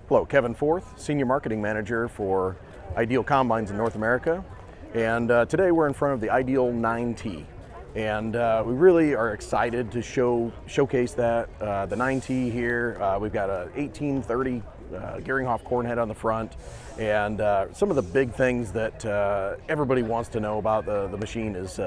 Hello, Kevin Forth, Senior Marketing Manager for IDEAL Combines in North America. And today we're in front of the IDEAL 9T. And we really are excited to showcase that. The 9T here, we've got a 1830 Geringhoff corn head on the front. And some of the big things that everybody wants to know about the machine is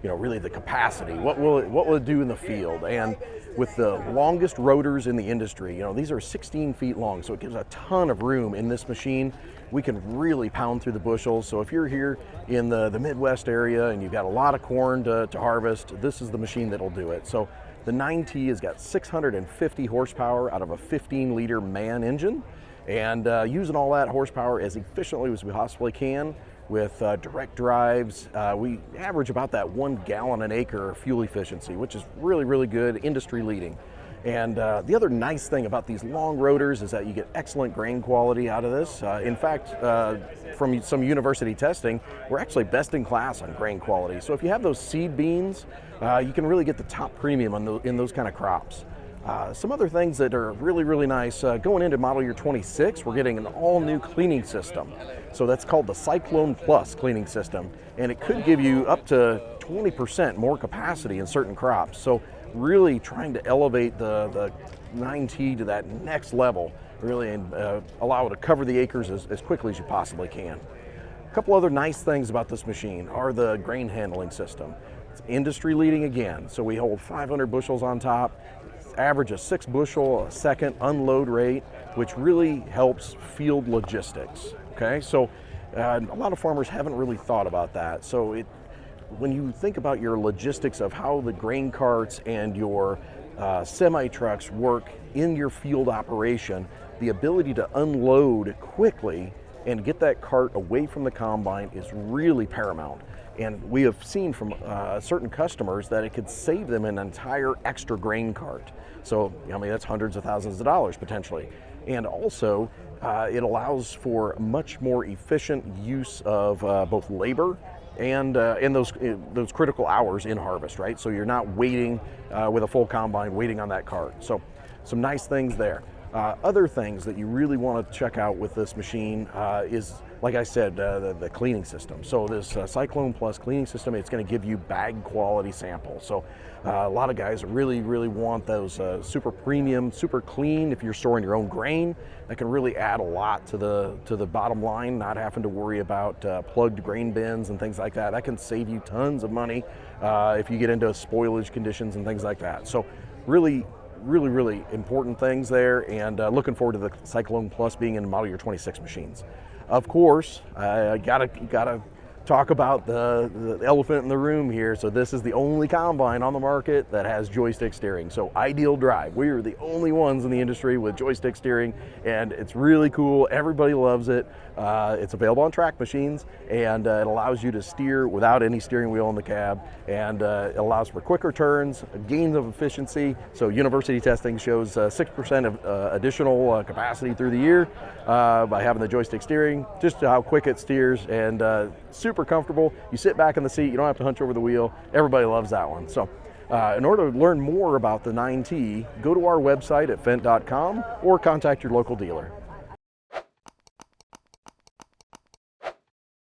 really the capacity. What will it do in the field? And with the longest rotors in the industry, these are 16 feet long, so it gives a ton of room in this machine. We can really pound through the bushels. So if you're here in the Midwest area and you've got a lot of corn to harvest, this is the machine that'll do it. So the 9T has got 650 horsepower out of a 15-liter MAN engine, and using all that horsepower as efficiently as we possibly can with direct drives. We average about that 1 gallon an acre fuel efficiency, which is really, really good, industry leading. And the other nice thing about these long rotors is that you get excellent grain quality out of this. In fact, from some university testing, we're actually best in class on grain quality. So if you have those seed beans, you can really get the top premium in those kind of crops. Some other things that are really, really nice, going into model year 26, we're getting an all new cleaning system. So that's called the Cyclone Plus cleaning system, and it could give you up to 20% more capacity in certain crops. So really trying to elevate the 9T to that next level, really, and allow it to cover the acres as quickly as you possibly can. A couple other nice things about this machine are the grain handling system. It's industry leading again, so we hold 500 bushels on top, average a 6 bushel a second unload rate, which really helps field logistics. Okay, so a lot of farmers haven't really thought about that. So when you think about your logistics of how the grain carts and your semi trucks work in your field operation, the ability to unload quickly and get that cart away from the combine is really paramount. And we have seen from certain customers that it could save them an entire extra grain cart. So, that's hundreds of thousands of dollars potentially. And also, it allows for much more efficient use of both labor and those critical hours in harvest, right? So you're not waiting with a full combine, waiting on that cart. So some nice things there. Other things that you really want to check out with this machine is, like I said, the cleaning system. So this Cyclone Plus cleaning system, it's going to give you bag quality samples. So a lot of guys really, really want those super premium, super clean. If you're storing your own grain, that can really add a lot to the bottom line, not having to worry about plugged grain bins and things like that. That can save you tons of money if you get into spoilage conditions and things like that. So really important things there, and looking forward to the Cyclone Plus being in model year 26 machines. Of course, I gotta talk about the elephant in the room here. So this is the only combine on the market that has joystick steering. So IDEALDrive, we are the only ones in the industry with joystick steering, and it's really cool. Everybody loves it. It's available on track machines, and it allows you to steer without any steering wheel in the cab, and it allows for quicker turns, gains of efficiency. So university testing shows 6% of additional capacity through the year by having the joystick steering, just how quick it steers, and super comfortable. You sit back in the seat, you don't have to hunch over the wheel. Everybody loves that one. So in order to learn more about the 9T, go to our website at Fendt.com or contact your local dealer.